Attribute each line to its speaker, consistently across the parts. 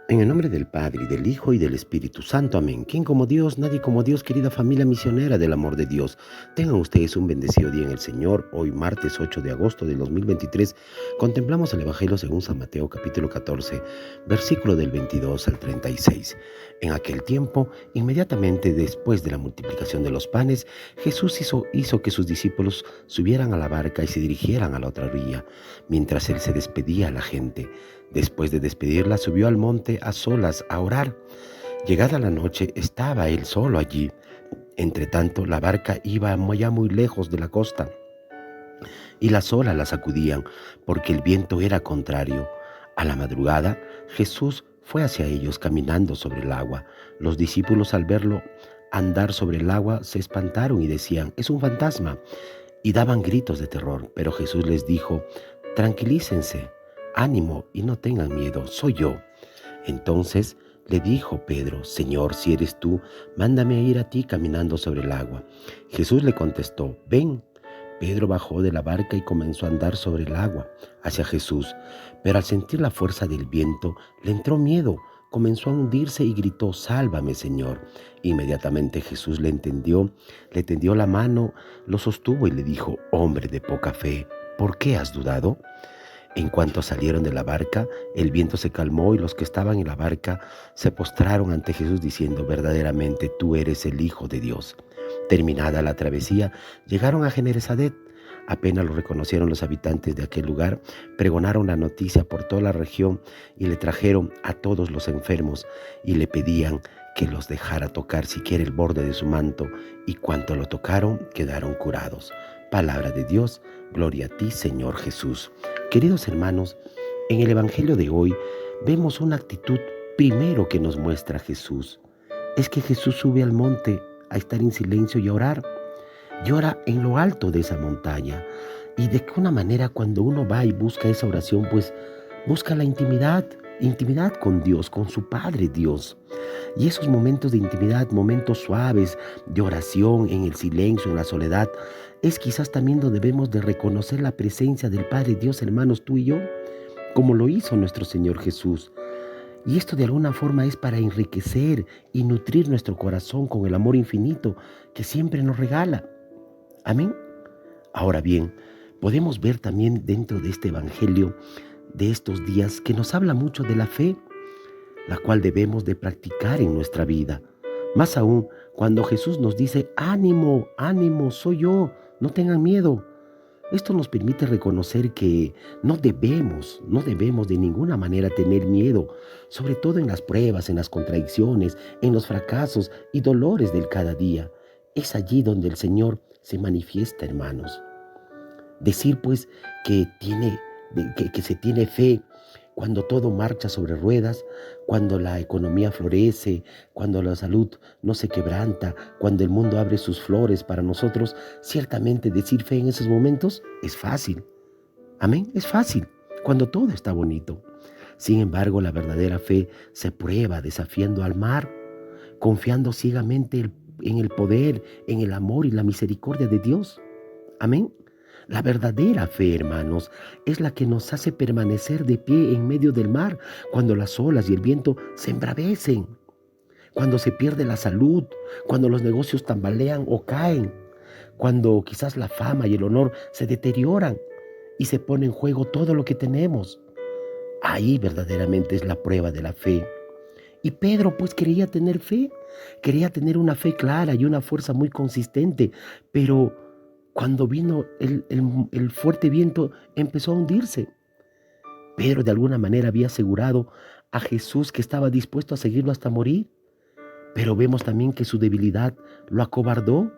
Speaker 1: En el nombre del Padre, y del Hijo, y del Espíritu Santo. Amén. ¿Quién como Dios? Nadie como Dios, querida familia misionera del amor de Dios. Tengan ustedes un bendecido día en el Señor. Hoy, martes 8 de agosto del 2023, contemplamos el Evangelio según San Mateo, capítulo 14, versículo del 22 al 36. En aquel tiempo, inmediatamente después de la multiplicación de los panes, Jesús hizo que sus discípulos subieran a la barca y se dirigieran a la otra orilla, mientras él se despedía a la gente. Después de despedirla, subió al monte a solas a orar. Llegada la noche, estaba él solo allí. Entretanto, la barca iba ya muy lejos de la costa y las olas la sacudían porque el viento era contrario. A la madrugada, Jesús fue hacia ellos caminando sobre el agua. Los discípulos, al verlo andar sobre el agua, se espantaron y decían: «Es un fantasma», y daban gritos de terror. Pero Jesús les dijo: «Tranquilícense, ánimo y no tengan miedo, soy yo». Entonces le dijo Pedro: «Señor, si eres tú, mándame a ir a ti caminando sobre el agua». Jesús le contestó: «Ven». Pedro bajó de la barca y comenzó a andar sobre el agua hacia Jesús, pero al sentir la fuerza del viento le entró miedo, comenzó a hundirse y gritó: «Sálvame, Señor». Inmediatamente Jesús le tendió la mano, lo sostuvo y le dijo: «Hombre de poca fe, ¿por qué has dudado?». En cuanto salieron de la barca, el viento se calmó y los que estaban en la barca se postraron ante Jesús diciendo: «Verdaderamente tú eres el Hijo de Dios». Terminada la travesía, llegaron a Genesaret. Apenas lo reconocieron los habitantes de aquel lugar, pregonaron la noticia por toda la región y le trajeron a todos los enfermos y le pedían que los dejara tocar siquiera el borde de su manto, y cuanto lo tocaron quedaron curados. Palabra de Dios, gloria a ti, Señor Jesús. Queridos hermanos, en el Evangelio de hoy vemos una actitud primero que nos muestra Jesús. Es que Jesús sube al monte a estar en silencio y a orar. Llora en lo alto de esa montaña. Y de una manera, cuando uno va y busca esa oración, pues busca la intimidad con Dios, con su Padre Dios. Y esos momentos de intimidad, momentos suaves de oración, en el silencio, en la soledad, es quizás también donde debemos de reconocer la presencia del Padre Dios, hermanos, tú y yo, como lo hizo nuestro Señor Jesús. Y esto de alguna forma es para enriquecer y nutrir nuestro corazón con el amor infinito que siempre nos regala. Amén. Ahora bien, podemos ver también dentro de este evangelio de estos días que nos habla mucho de la fe, la cual debemos de practicar en nuestra vida. Más aún cuando Jesús nos dice: «Ánimo, ánimo, soy yo, no tengan miedo». Esto nos permite reconocer que no debemos de ninguna manera tener miedo, sobre todo en las pruebas, en las contradicciones, en los fracasos y dolores del cada día. Es allí donde el Señor se manifiesta, hermanos. Decir pues que se tiene fe cuando todo marcha sobre ruedas, cuando la economía florece, cuando la salud no se quebranta, cuando el mundo abre sus flores para nosotros, ciertamente decir fe en esos momentos es fácil. Amén, es fácil, cuando todo está bonito. Sin embargo, la verdadera fe se prueba desafiando al mar, confiando ciegamente en el poder, en el amor y la misericordia de Dios. Amén. La verdadera fe, hermanos, es la que nos hace permanecer de pie en medio del mar cuando las olas y el viento se embravecen, cuando se pierde la salud, cuando los negocios tambalean o caen, cuando quizás la fama y el honor se deterioran y se pone en juego todo lo que tenemos. Ahí verdaderamente es la prueba de la fe. Y Pedro pues quería tener una fe clara y una fuerza muy consistente, pero cuando vino el fuerte viento empezó a hundirse. Pedro de alguna manera había asegurado a Jesús que estaba dispuesto a seguirlo hasta morir, pero vemos también que su debilidad lo acobardó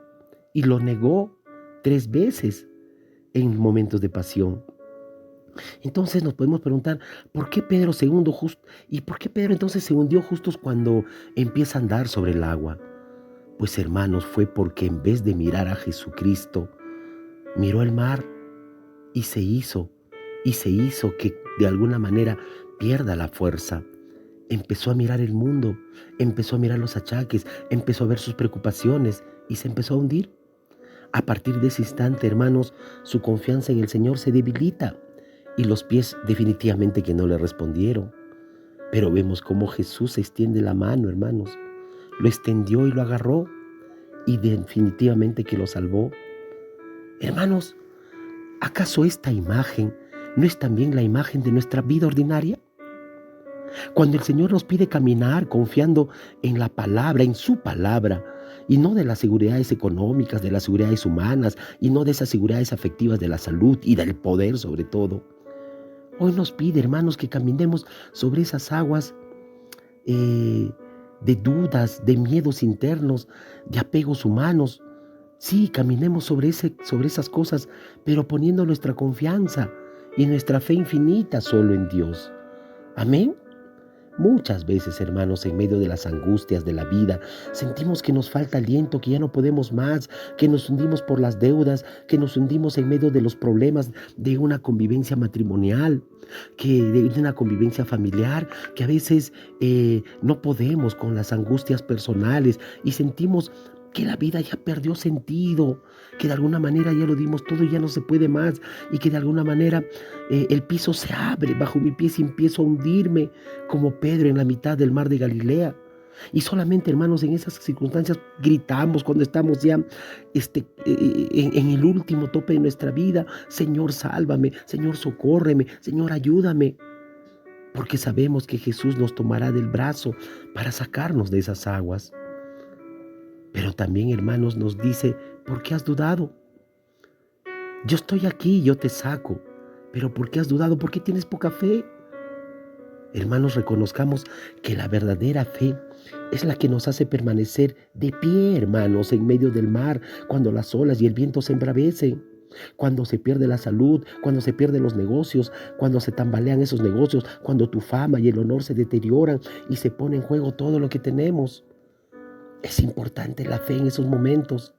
Speaker 1: y lo negó 3 veces en momentos de pasión. Entonces nos podemos preguntar, ¿por qué Pedro se hundió y por qué Pedro entonces se hundió justo cuando empieza a andar sobre el agua? Pues hermanos, fue porque en vez de mirar a Jesucristo, miró el mar y se hizo que de alguna manera pierda la fuerza. Empezó a mirar el mundo, empezó a mirar los achaques, empezó a ver sus preocupaciones y se empezó a hundir. A partir de ese instante, hermanos, su confianza en el Señor se debilita y los pies definitivamente que no le respondieron. Pero vemos cómo Jesús extiende la mano, hermanos. Lo extendió y lo agarró y definitivamente que lo salvó. Hermanos, ¿acaso esta imagen no es también la imagen de nuestra vida ordinaria? Cuando el Señor nos pide caminar confiando en la palabra, en su palabra, y no de las seguridades económicas, de las seguridades humanas, y no de esas seguridades afectivas de la salud y del poder sobre todo. Hoy nos pide, hermanos, que caminemos sobre esas aguas de dudas, de miedos internos, de apegos humanos. Sí, caminemos sobre esas cosas, pero poniendo nuestra confianza y nuestra fe infinita solo en Dios. Amén. Muchas veces, hermanos, en medio de las angustias de la vida, sentimos que nos falta aliento, que ya no podemos más, que nos hundimos por las deudas, que nos hundimos en medio de los problemas de una convivencia matrimonial, que de una convivencia familiar, que a veces no podemos con las angustias personales y sentimos que la vida ya perdió sentido, que de alguna manera ya lo dimos todo y ya no se puede más, y que de alguna manera el piso se abre bajo mi pie y empiezo a hundirme como Pedro en la mitad del mar de Galilea. Y solamente, hermanos, en esas circunstancias gritamos cuando estamos ya en el último tope de nuestra vida: Señor, sálvame, Señor, socórreme, Señor, ayúdame. Porque sabemos que Jesús nos tomará del brazo para sacarnos de esas aguas. Pero también, hermanos, nos dice: ¿por qué has dudado? Yo estoy aquí, yo te saco. Pero ¿por qué has dudado? ¿Por qué tienes poca fe? Hermanos, reconozcamos que la verdadera fe es la que nos hace permanecer de pie, hermanos, en medio del mar, cuando las olas y el viento se embravecen, cuando se pierde la salud, cuando se pierden los negocios, cuando se tambalean esos negocios, cuando tu fama y el honor se deterioran y se pone en juego todo lo que tenemos. Es importante la fe en esos momentos.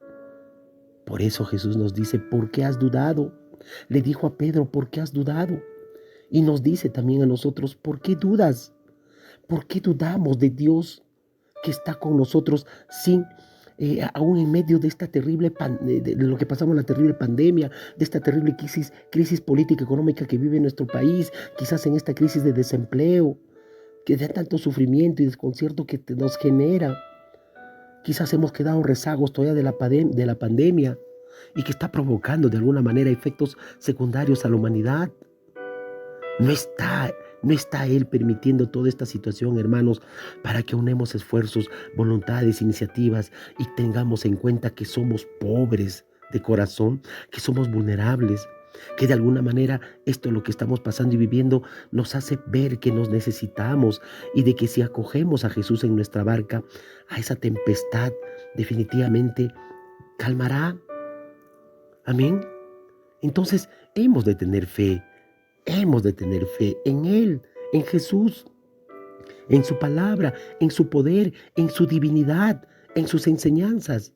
Speaker 1: Por eso Jesús nos dice: ¿por qué has dudado? Le dijo a Pedro: ¿por qué has dudado? Y nos dice también a nosotros: ¿por qué dudas? ¿Por qué dudamos de Dios que está con nosotros aún en medio de esta terrible de lo que pasamos, la terrible pandemia, de esta terrible crisis política económica que vive nuestro país, quizás en esta crisis de desempleo, que da tanto sufrimiento y desconcierto que nos genera? Quizás hemos quedado rezagos todavía de la pandemia y que está provocando de alguna manera efectos secundarios a la humanidad. No está Él permitiendo toda esta situación, hermanos, para que unamos esfuerzos, voluntades, iniciativas y tengamos en cuenta que somos pobres de corazón, que somos vulnerables, que de alguna manera esto, lo que estamos pasando y viviendo, nos hace ver que nos necesitamos y de que si acogemos a Jesús en nuestra barca, a esa tempestad definitivamente calmará. Amén. Entonces hemos de tener fe en Él, en Jesús, en su palabra, en su poder, en su divinidad, en sus enseñanzas.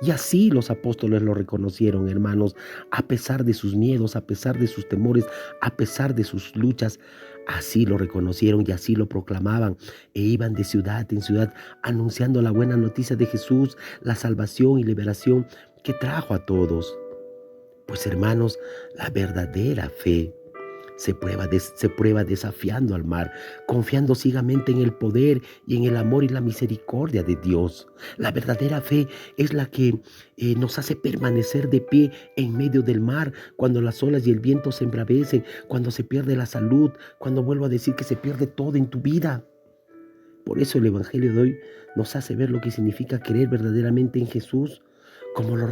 Speaker 1: Y así los apóstoles lo reconocieron, hermanos, a pesar de sus miedos, a pesar de sus temores, a pesar de sus luchas. Así lo reconocieron y así lo proclamaban e iban de ciudad en ciudad anunciando la buena noticia de Jesús, la salvación y liberación que trajo a todos. Pues, hermanos, la verdadera fe se prueba desafiando al mar, confiando ciegamente en el poder y en el amor y la misericordia de Dios. La verdadera fe es la que nos hace permanecer de pie en medio del mar, cuando las olas y el viento se embravecen, cuando se pierde la salud, cuando vuelvo a decir que se pierde todo en tu vida. Por eso el Evangelio de hoy nos hace ver lo que significa creer verdaderamente en Jesús, como lo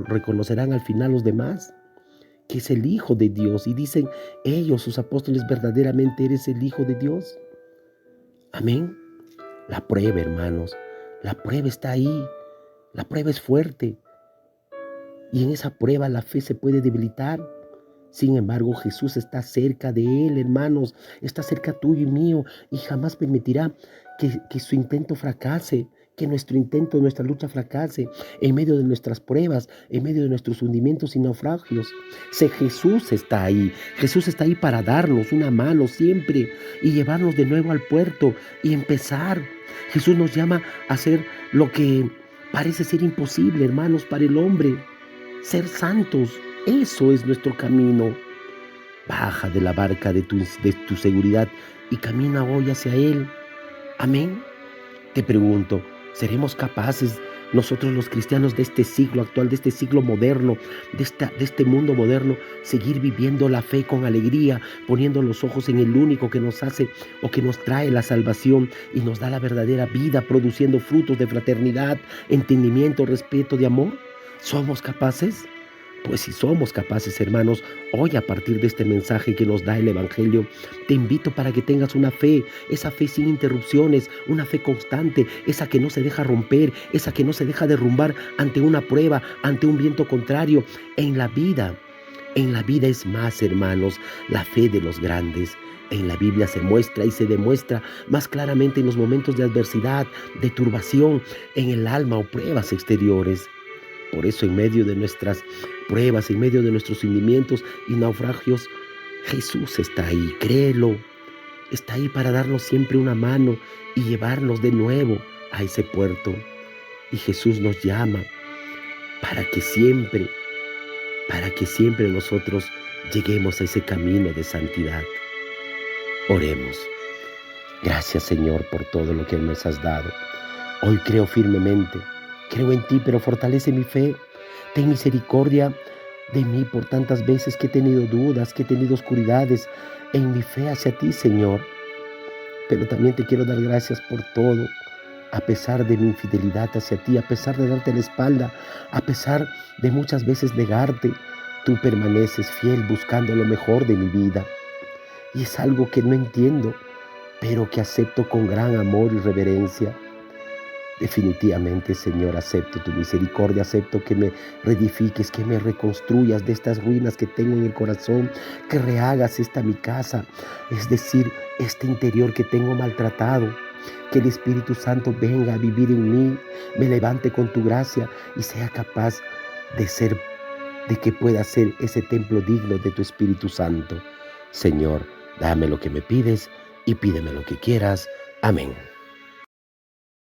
Speaker 1: reconocerán al final los demás, que es el Hijo de Dios. Y dicen ellos, sus apóstoles: verdaderamente eres el Hijo de Dios. Amén. La prueba, hermanos, la prueba está ahí. La prueba es fuerte. Y en esa prueba la fe se puede debilitar. Sin embargo, Jesús está cerca de él, hermanos. Está cerca tuyo y mío. Y jamás permitirá que su intento fracase. Que nuestro intento, nuestra lucha fracase en medio de nuestras pruebas, en medio de nuestros hundimientos y naufragios. Jesús está ahí. Jesús está ahí para darnos una mano siempre y llevarnos de nuevo al puerto y empezar. Jesús nos llama a hacer lo que parece ser imposible, hermanos, para el hombre: ser santos. Eso es nuestro camino. Baja de la barca de tu seguridad y camina hoy hacia Él. Amén. Te pregunto, ¿seremos capaces nosotros los cristianos de este siglo actual, de este siglo moderno, de este mundo moderno, seguir viviendo la fe con alegría, poniendo los ojos en el único que nos hace o que nos trae la salvación y nos da la verdadera vida, produciendo frutos de fraternidad, entendimiento, respeto, de amor? ¿Somos capaces? Pues si somos capaces, hermanos, hoy a partir de este mensaje que nos da el Evangelio, te invito para que tengas una fe, esa fe sin interrupciones, una fe constante, esa que no se deja romper, esa que no se deja derrumbar ante una prueba, ante un viento contrario. En la vida es más, hermanos, la fe de los grandes. En la Biblia se muestra y se demuestra más claramente en los momentos de adversidad, de turbación, en el alma o pruebas exteriores. Por eso en medio de nuestras pruebas, en medio de nuestros hundimientos y naufragios, Jesús está ahí, créelo. Está ahí para darnos siempre una mano y llevarnos de nuevo a ese puerto. Y Jesús nos llama para que siempre nosotros lleguemos a ese camino de santidad. Oremos. Gracias, Señor, por todo lo que nos has dado. Hoy creo firmemente. Creo en ti, pero fortalece mi fe. Ten misericordia de mí por tantas veces que he tenido dudas, que he tenido oscuridades en mi fe hacia ti, Señor. Pero también te quiero dar gracias por todo, a pesar de mi infidelidad hacia ti, a pesar de darte la espalda, a pesar de muchas veces negarte. Tú permaneces fiel buscando lo mejor de mi vida. Y es algo que no entiendo, pero que acepto con gran amor y reverencia. Definitivamente, Señor, acepto tu misericordia, acepto que me reedifiques, que me reconstruyas de estas ruinas que tengo en el corazón, que rehagas esta mi casa, es decir, este interior que tengo maltratado. Que el Espíritu Santo venga a vivir en mí, me levante con tu gracia y sea capaz de que pueda ser ese templo digno de tu Espíritu Santo. Señor, dame lo que me pides y pídeme lo que quieras. Amén.